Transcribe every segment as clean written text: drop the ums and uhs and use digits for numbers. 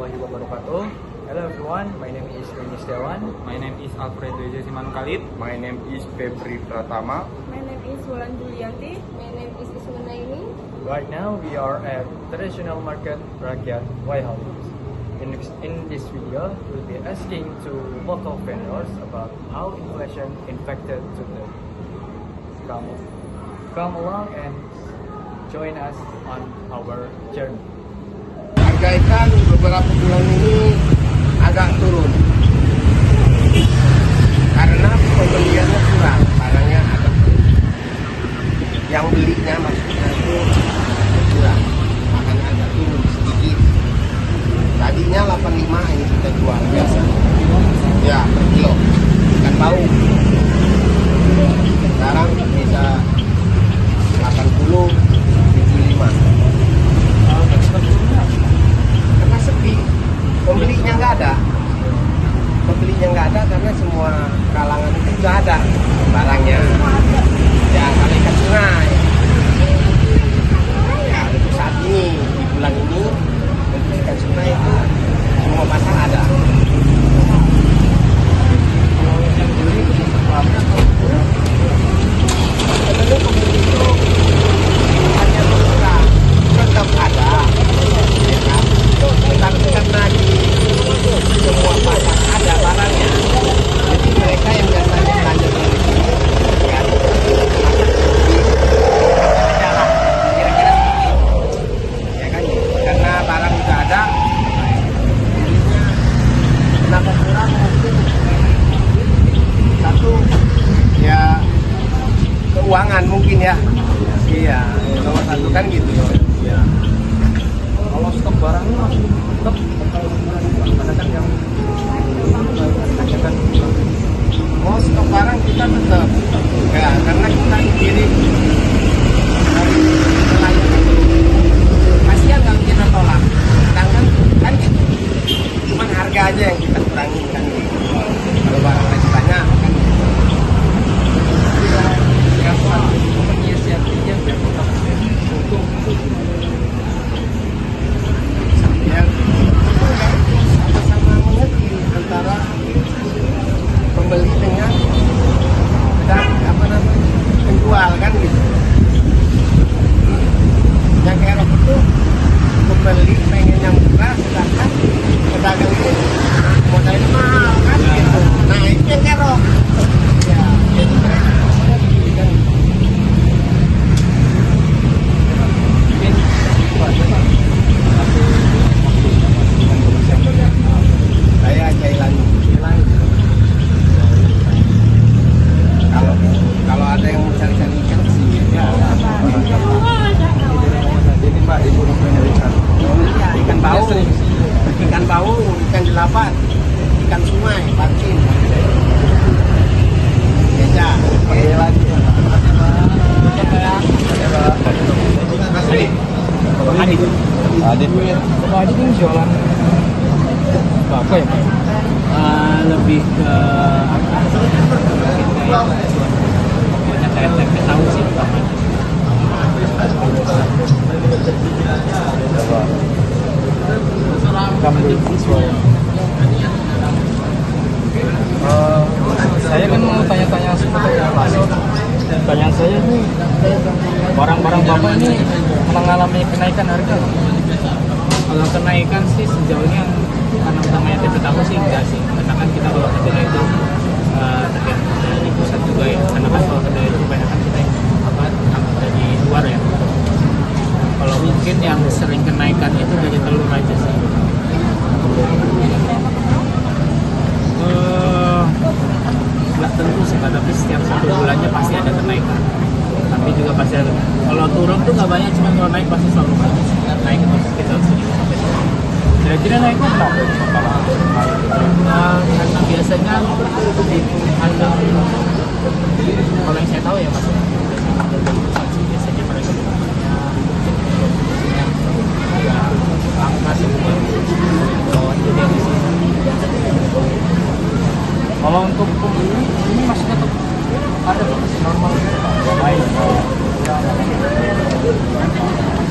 warahmatullahi wabarakatuh. Hello everyone, my name is Reni Setiawan. My name is Alfredo Jesiman Khalid. My name is Febri Pratama. My name is Wulan Julianti. My name is Ismunaini. Right now we are at Traditional Market Rakyat Whitehouse. In this video, we'll be asking to local vendors about how inflation impacted to them. Come along and join us on our journey. Harga ikan beberapa bulan ini agak turun karena pembeliannya kurang, barangnya agak turun. Yang belinya maksudnya itu kurang, makanya agak turun sedikit. Tadinya 85 ini kita jual biasa, ya per kilo ikan bau. Sekarang bisa 80, 75. Karena sepi, pembelinya nggak ada. Pembelinya nggak ada karena semua kalangan itu nggak ada barangnya. Ya kalau ikan sungai, ya untuk saat ini di bulan ini untuk ikan sungai itu semua pasar ada. Sebenarnya pembeli itu hanya berkurang, tetap ada, ya kan? Tetapi karena di semua pasar ada barangnya, jadi mereka yang biasanya belanja dari sini, ya, jalan, kira-kira begitu, ya kan? Karena barang sudah ada, belinya kenapa kurang mungkin satu, ya keuangan mungkin ya. Iya, nomor satu kan gitu. Iya. Kalau stok barangnya masih tetap karena kan yang Oh, stok barang kita tetap ya, karena kita kirim dari nelayan itu kasihan kalau kita tolak, sedangkan kan gitu, cuman harga aja yang kita kurangi kan gitu. Kalau barang lagi banyak kan gitu. yang menyiasatinya tetap untung. Ya, sama-sama mengerti antara pembeli dengan penjual kan gitu. Yang kerok itu pembeli pengen yang murah, sedangkan pedagang itu modalnya mahal kan gitu. Nah itu yang kerok. Ya, jadi mereka mengerti kan. Saya Jailan. Kalau ada yang mau cari-cari ikan sih ya. Jadi Pak Ibu ikan. Iya, ikan bau, ikan delapan, ikan sungai, patin, beca. Pakai lagi. Adit ini jualan apa ya Pak? Lebih ke pokoknya kayak tempe tahu sih pertama. Saya kan mau tanya-tanya seputar inflasi. Pertanyaan saya nih, barang-barang Bapak ini mengalami kenaikan harga? Kalau kenaikan sih sejauh ini yang karena utamanya tempe tahu sih enggak sih, karena kan kita kalau kedelai itu tergantung dari pusat juga ya, karena kan kalau kedelai itu kebanyakan kita angkat dari luar ya. Kalau mungkin yang sering kenaikan itu dari telur aja sih. Nggak tentu sih, tapi setiap 1 bulannya pasti ada kenaikan. Tapi juga pasti ada. Kalau turun tuh nggak banyak, cuma kalau naik pasti selalu banyak. Naik itu sekitar 1.000 sampai 1.000. Kira-kira naiknya berapa? Karena biasanya di harga, kalau yang saya tahu ya mas, biasanya mereka punya angka semua bawah itu dia sih. Kalau untuk pembeli ini masih tetap ada masih normal baik.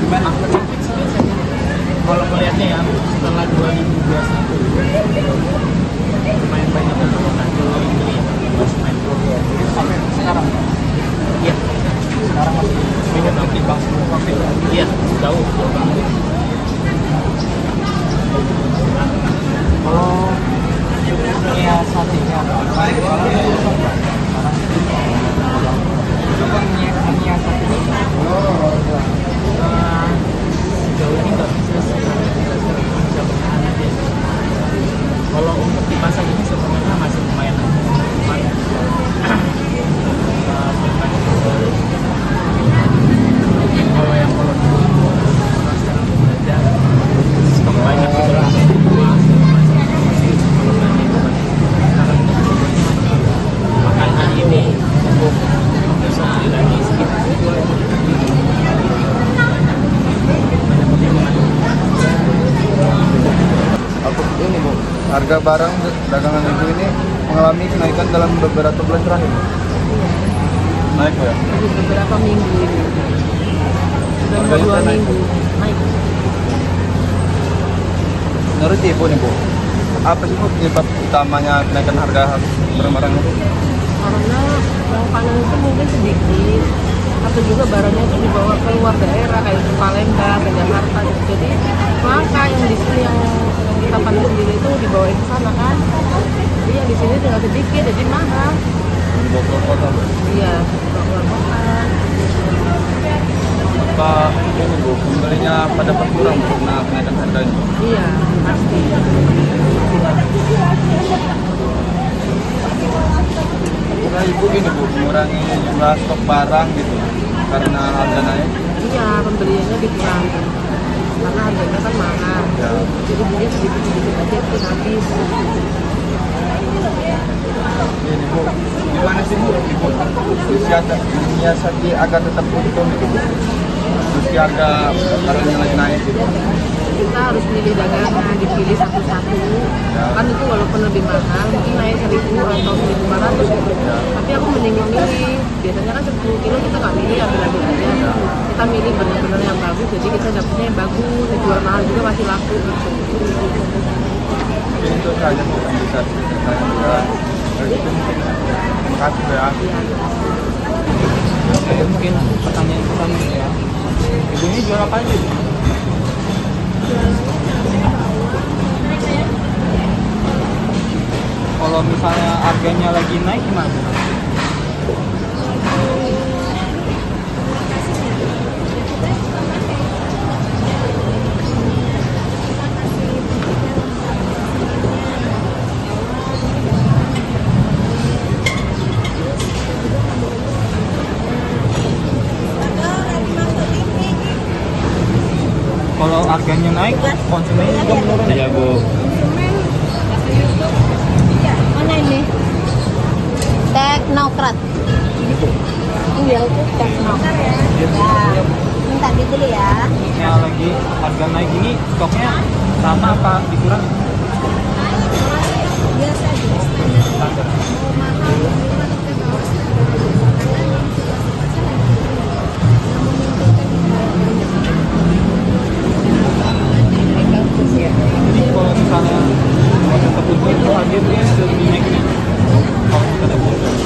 Gimana? kalau melihatnya ya setelah 2021 lumayan banyak penurunan kalau yang beli konsumen Sampai sekarang. iya Sekarang masih banyak ketimbang sebelum COVID. iya jauh banget. Kalau menyiasatinya apa? Kalau sekarang coba menyiasatinya. Sejauh ini nggak bisa sih dijelaskan, cuma bisa bertahan aja. Kalau untuk di pasar ini sebenarnya masih lumayan aja. Cuman banyak sekali. Mungkin kalau yang kalau dulu orang sekarang belajar stok banyak gitu lah. Masih kalau berani sekarang makanya ini untuk besok beli lagi sekitar Aku ini Bu, harga barang dagangan ibu ini mengalami kenaikan dalam beberapa bulan terakhir. Naik Bu ya? Beberapa minggu ini sudah 2 minggu naik. Menurut ibu nih Bu, apa sih Bu penyebab utamanya kenaikan harga barang-barang itu? Karena yang panen itu mungkin sedikit atau juga barangnya itu dibawa ke luar daerah kayak ke Palembang, ke Jakarta gitu. Jadi maka yang di sini yang kita panen sendiri itu dibawa ke sana kan. Jadi yang di sini tinggal sedikit jadi mahal. Dibawa ke kota Bu? Iya, dibawa keluar kota. Apa ini Bu, pembelinya pada berkurang Bu karena kenaikan harga ini? Iya, pasti. Karena ibu ini Bu, mengurangi jumlah stok barang gitu karena harga naik. Iya, pembeliannya dikurangi. Karena harganya kan mahal. Ya. Jadi beli sedikit-sedikit aja pun habis. Ini Bu, gimana sih Bu ibu menyiasati agar tetap untung gitu Bu? Meski harga barangnya lagi naik gitu. Kita harus milih dagangan, dipilih satu-satu. Kan itu walaupun lebih mahal, mungkin naik 1.000 atau 1.500 gitu. Tapi aku mending milih. Biasanya kan 10 kilo kita nggak milih, ambil-ambil aja. Kita milih benar-benar yang bagus, jadi kita dapetnya yang bagus. Dijual mahal juga masih laku gitu. Mungkin itu saja Bu yang bisa saya juga. Terima kasih Bu ya. Oke, mungkin pertanyaan pertama ya. Ibu ini jual apa aja? Bu? Kalau misalnya harganya lagi naik gimana? Kalau harganya naik, konsumennya juga menurun. Iya Bu. Mana ini? Teknokrat. Iya itu teknokrat. Ya, minta dibeli ya. Yang lagi harga naik ini stoknya sama apa dikurang? Biasa aja standar. Mau mahal, Jadi kalau misalnya mau tetap untung itu harganya lebih naik nih. Kalau kita ada untung.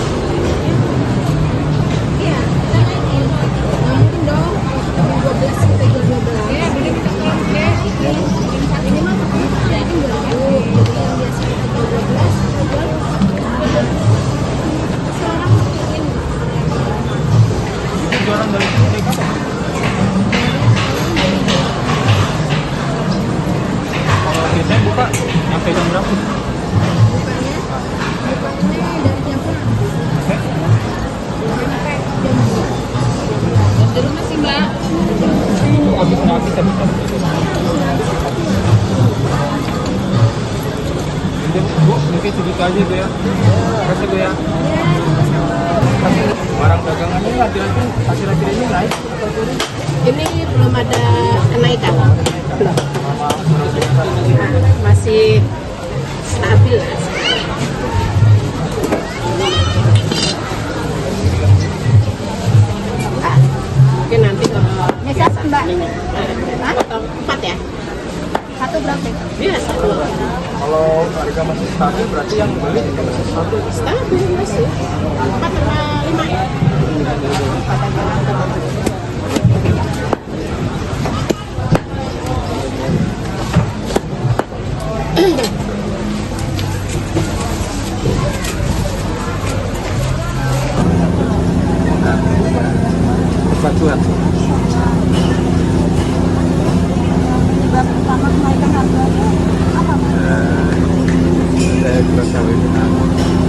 iya. Nggak mungkin dong. 12 kita jual 12. Ya, beli kita pulang deh. Ini mah ya ini 2.000. Jadi yang biasa kita jual 12, kita jual 12. Sekarang mungkin Itu jualan dari sini kayak gitu. Kalau biasanya buka nyampe jam berapa? bukanya dari jam berapa? Sampai jam 2. Di rumah sih Mbak. Habis habis habis. Bu, mungkin segitu aja Bu ya. Kasih Bu ya. Barang dagangannya akhir-akhir ini naik atau turun? Ini belum ada kenaikan. Belum. Masih stabil lah. Mungkin nanti kalau Biasa Mbak. potong 4 ya. berapa? Biasa dua. Kalau harga masih stabil berarti yang beli juga masih stabil. Stabil masih. 4,5 ya? Bantuan. Penyebab utama kenaikan harga itu apa? Saya kurang tahu itu.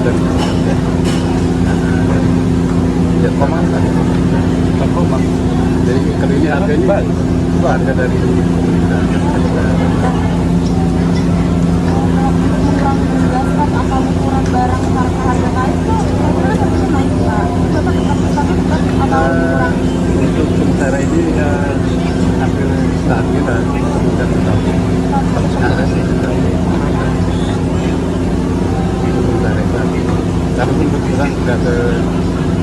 Dan ya koma tadi. Koma. Jadi kalau ini harganya itu harga dari Menjelaskan apa ukuran barang karena harga naik kok kira-kira harganya naik nggak? Bapak tetap apa ukuran? untuk sementara ini ya hampir stabil dan kemudian stabil. Ada sih stabil. Sementara stabil. Tapi pun berkurang sudah ke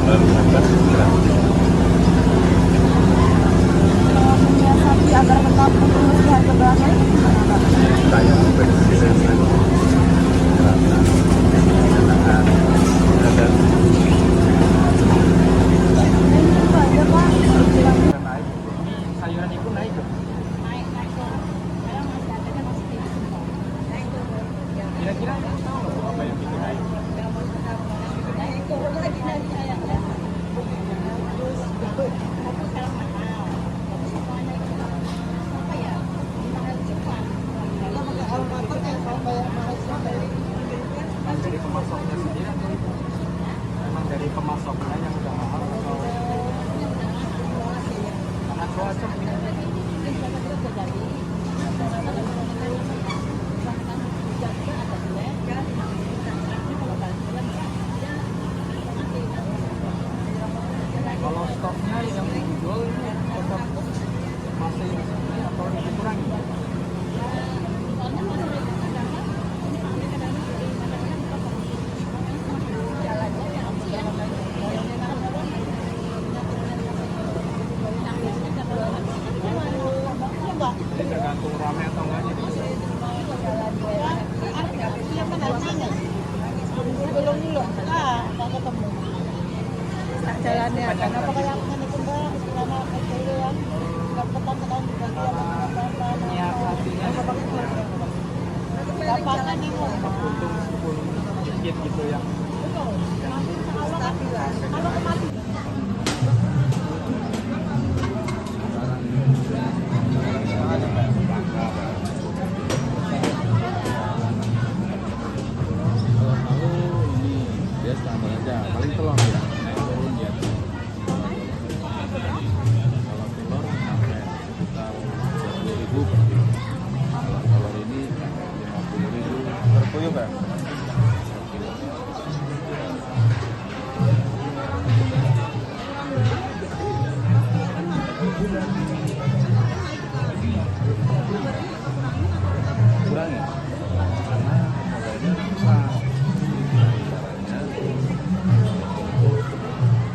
15 gram. Menyiasati agar tetap untung meski harga barang naik gimana Pak? Saya berdiri dengan rasa kesenangan dan Itu aja Pak. naik. Sayuran itu naik. Kira-kira tahu apa yang bikin naik? Dari pemasoknya sendiri atau memang dari pemasoknya yang udah mahal atau karena cuaca mungkin? Kalau stoknya yang dijual ini tetap masih segini atau dikurangi? Tergantung rame atau enggaknya. Jalannya karena pokoknya aku nanti kembali karena itu ya ketan juga Nyiasatinya dapatnya nih untung 10 sedikit gitu yang dia standar aja, paling telur ya turun ya. Kalau telur sampai sekitar 20.000 per kilo. Kalau telur ini 50.000 per puyuh kan? Kurang ya? Karena modalnya besar.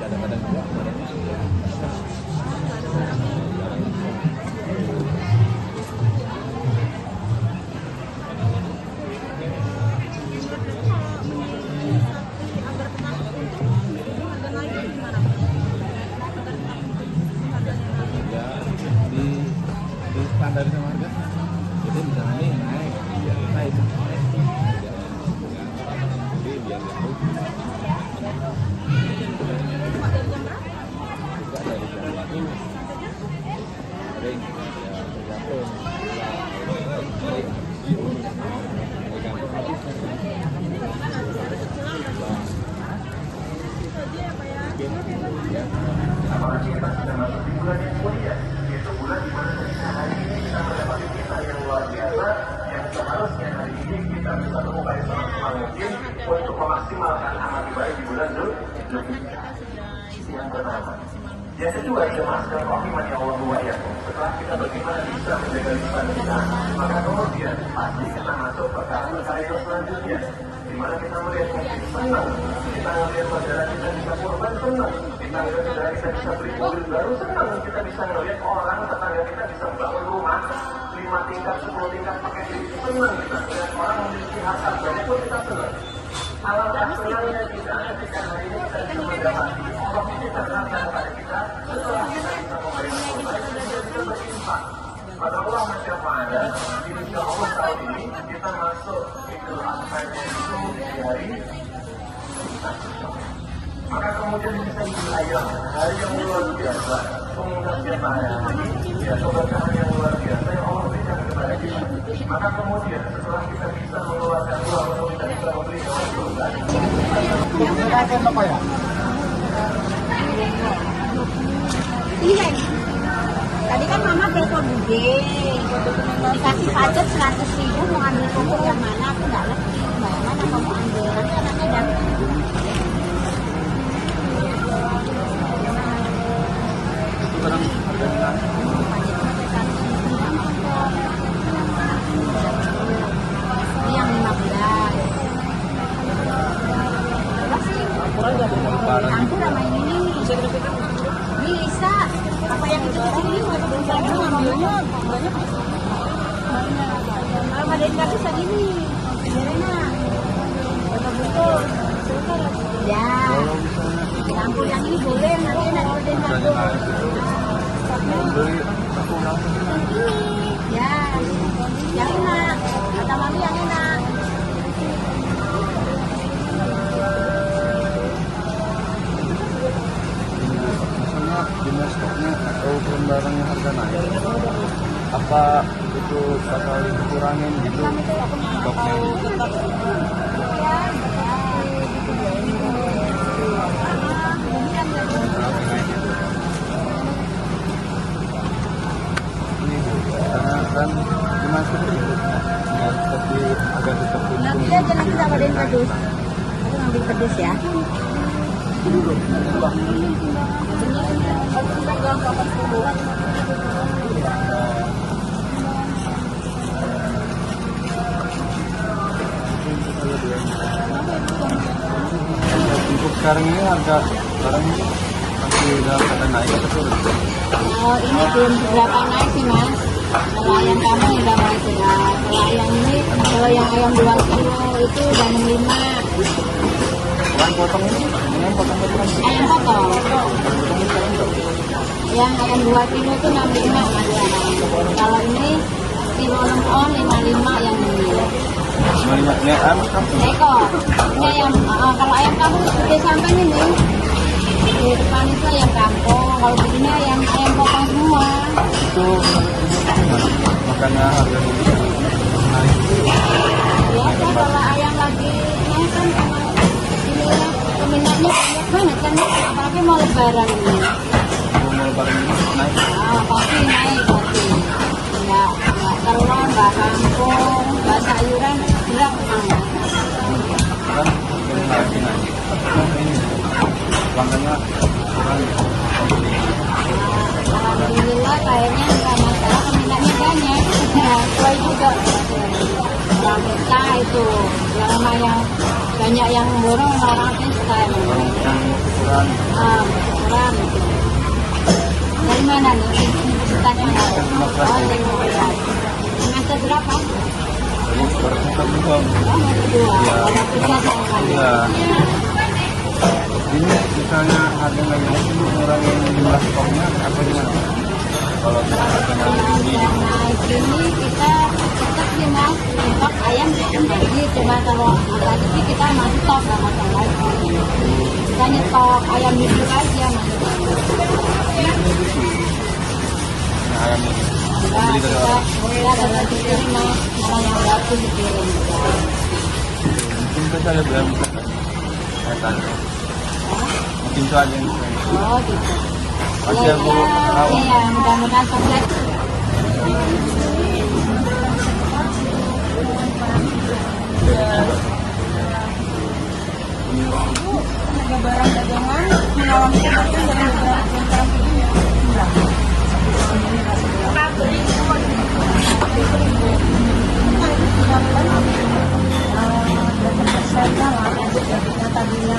Kadang-kadang juga modalnya sudah di standar sama harga. Jadi misalnya ini naik, biar kita itu naik. Jadi biar jauh. Juga dari jam 1 sering ya tergantung. Tergantung habisnya. Untuk memaksimalkan amal ibadah di bulan yang pertama. Yang kedua, cemaskan rahimah ya Allah wa iyyakum. Setelah kita bagaimana bisa menjaga lisan kita, maka kemudian pasti kita masuk perkara yang selanjutnya, di mana kita melihat mungkin senang, kita melihat saudara kita bisa kurban senang, kita melihat saudara kita bisa beli mobil baru senang, kita bisa melihat orang tetangga kita bisa bangun rumah 5 tingkat, 10 tingkat pakai senang kita lihat orang memiliki harta banyak pun kita senang. Alangkah senangnya kita ketika hari ini kita bisa mendapati Allah menitipkan kepada kita setelah kita bisa memberikan kebaikan kita bisa berinfak. Pada Allah Masya Allah, insya Allah tahun ini kita masuk itu akhirnya itu di hari maka kemudian bisa dilayang hari yang luar biasa, kemudian kita ya keberkahan yang luar biasa yang Allah berikan kepada kita. Maka kemudian setelah kita bisa mengeluarkan uang atau kita bisa memberi keuntungan, apa ya? Iya. Tadi kan mama telepon Bude, dikasih pajak 100.000 mau ambil pokok yang mana aku nggak ngerti yang mana kamu ambil. Nanti anaknya datang. Itu kadang harganya Ini yang 15. Berapa sih? Campur sama ini. Bisa. Apa yang itu sini? Banyak. Kalau ada yang nggak bisa gini. Biarnya. Berapa bungkus? Ya. Campur yang ini boleh. Nanti ada yang campur. beli aku langsung Ini. Ya. Yang enak. Kata mami yang enak. misalnya jumlah stoknya atau barangnya harga naik, apa itu bakal dikurangin gitu stoknya? Ini karena kan dimasuk itu ya, tapi agak tetap Nanti aja nanti tak ada yang pedus. Aku ngambil pedus ya. Untuk sekarang ini harga barang ini masih dalam keadaan naik atau turun? Oh ini belum seberapa naik sih mas. Kalau ayam kamu udah mulai berat. Kalau ayam ini, kalau yang ayam 2 kilo itu udah 65. Yang potong ini potong-potongan. Ayam potong. Yang ayam 2 kilo itu 65 mas. Kalau ini kilo lempon 55 yang ini. 55 ini ayam kampung. Ekor. Ini ayam, kalau ayam kampung gede sampai ini. Di depan itu ayam kampung. Kalau begini ayam potong semua. Itu gimana? Makanya harga ini naik. Biasa kalau ayam lagi naik kan karena inilah peminatnya banyak banget kan, apalagi mau lebaran ini. Mau lebaran ini naik. Pasti naik pasti. Nggak telur, nggak kangkung, nggak sayuran, berat memang. Kan yang lagi naik. Ini langkahnya kurang. Alhamdulillah kayaknya nggak masalah, peminatnya banyak. Sesuai juga. Orang pesta itu, yang lumayan banyak yang borong orang pesta. Kurang. Kurang. Dari mana nih? Pestanya mana? Oh, dari Makassar. Semester berapa? Baru kedua. Oh, kedua. Ada tiga sama Iya. Ini misalnya harga lagi naik untuk ngurangin jumlah stoknya apa gimana? Kalau harganya lagi tinggi gitu. naik ini kita tetap sih mas, stok ayam tinggi, cuma kalau agak sih kita masih stok nggak masalah. Kita nyetok ayam itu aja mas. Nah, ayam ini. Beli dari orang. Kita dapat dikirim mas, orang yang bagus dikirim. Mungkin itu saja belum bisa. Saya tanya. Mungkin itu aja yang bisa. Oh gitu. Masih aku tahu. Iya, mudah-mudahan sukses. Harga barang dagangan mengalami kenaikan dari beberapa tadinya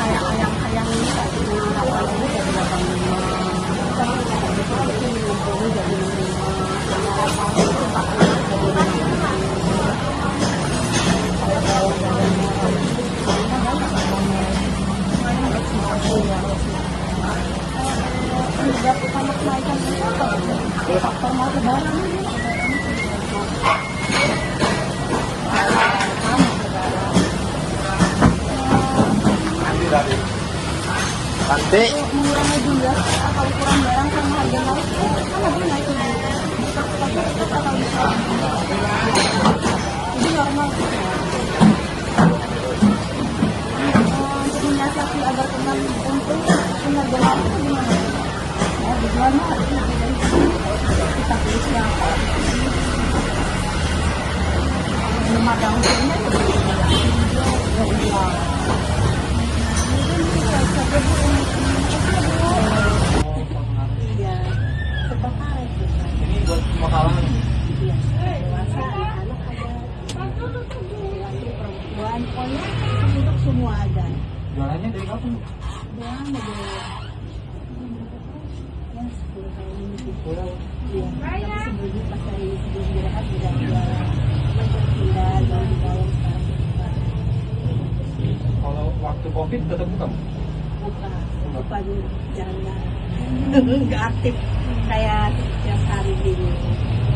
kayak ayam-ayam ini tadinya 8.000 jadi 85. Tapi jadi 60 jadi 65. kenaikan itu apa? Faktor mau lebaran ini. Nanti Mengurangi jumlah atau ukuran barang sama harga laut kan lagi naik lagi. Atau bisa. Jadi normal. Untuk menyiasati agar tenang untuk harga laut itu gimana? Ya, dijual mah harus lebih dari kita pilih siapa. Belum ada unsurnya ya. Iya, tertarik. Ini buat makanan. Iya, dewasa, anak ada. Perempuan, pokoknya untuk semua ada. Jualannya dari kapan? Doang ada. Ya, 10 tahun ini sih. Iya, tapi sebelumnya pas hari sebelum direhat udah jualan. Pindah jauh di bawah sekarang buka. Kalau waktu COVID tetap buka? Buka dulu, jarang-jarang. Nggak aktif kayak setiap hari gini.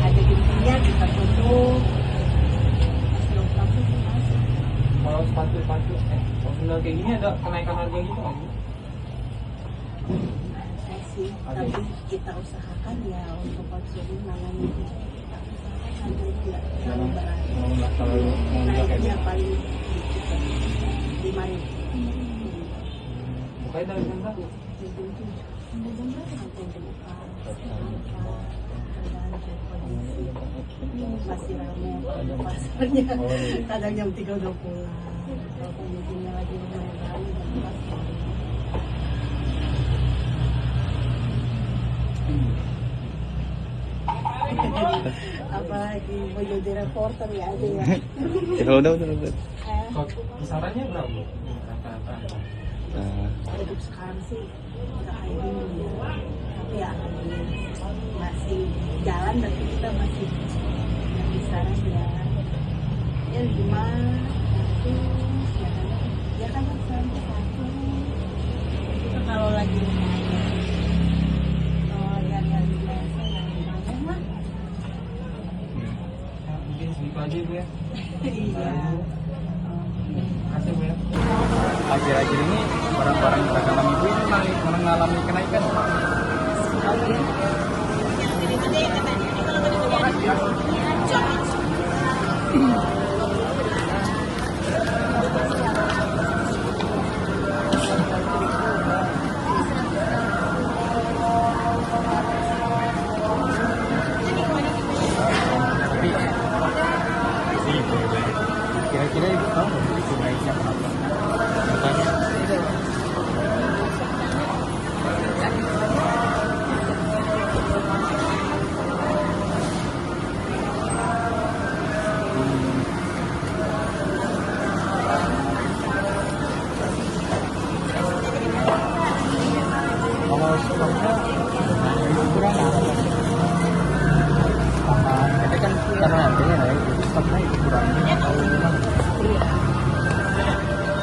Ada gininya kita tutup. Masih operasi sih masih. Kalau sepatu kalau sendal kayak gini ada kenaikan harga gitu nggak? Saya sih, tapi kita usahakan ya untuk konsumen namanya kita usahakan harga itu nggak terlalu berat. Nggak terlalu Naiknya paling 5.000. Bukanya dari jam berapa? Masih ramai kalau pasarnya. Kadang jam 3 udah pulang. Kalau kondisinya lagi lumayan ramai jam 4. Apalagi mau jadi reporter ya ada ya. udah. Kalau kisarannya berapa Bu? Rata-rata. Hidup sekarang sih nggak kayak gini ya. Tapi ya masih jalan tapi kita masih yang di sana ya 5 1 ya kan sampai 1 itu kalau lagi yang biasa yang lumayan lah. Ya, mungkin segitu aja Bu ya. Iya. Makasih Bu ya. Akhir-akhir ini barang-barang dagangan ibu ini mengalami kenaikan. Kira-kira ibu tahu nggak itu naiknya kenapa? Makanya kalau stoknya kurang tapi kan karena harganya naik jadi stoknya itu kurang kalau memang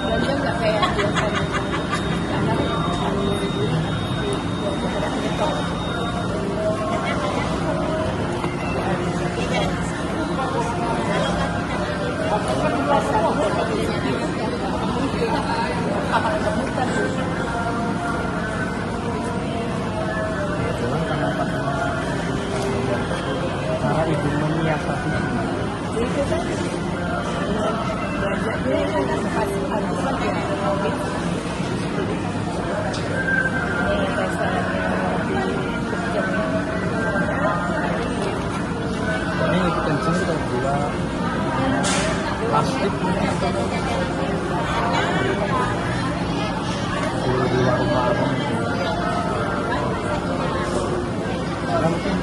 Belanja nggak kayak biasanya. cuman karena cara ibu menyiasati ini lebih kencang kita jual plastik di warung-warung karena mungkin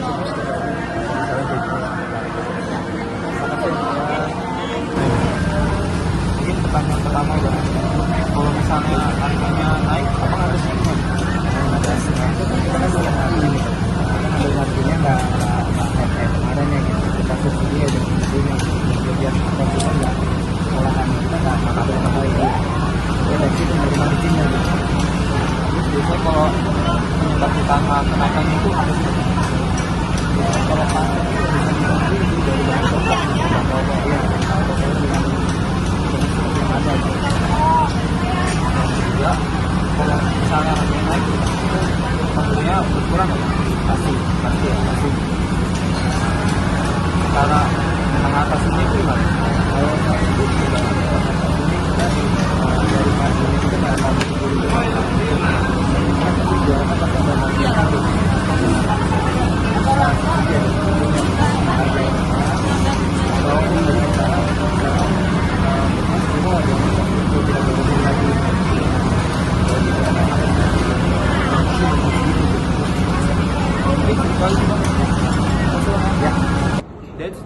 mungkin pertanyaan pertama ya kalau misalnya harganya naik apa harus ini ada kita kan sudah ini ada harganya nggak kayak kemarin ya gitu kita subsidi ada subsidinya kemudian konsumen nggak olahan kita nggak apa ini ya dari situ dari marginnya gitu. Terus biasanya kalau penyebab utama kenaikan itu harus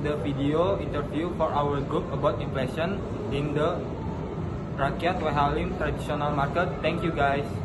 the video interview for our group about inflation in the Rakyat Wai Halim traditional market. Thank you guys.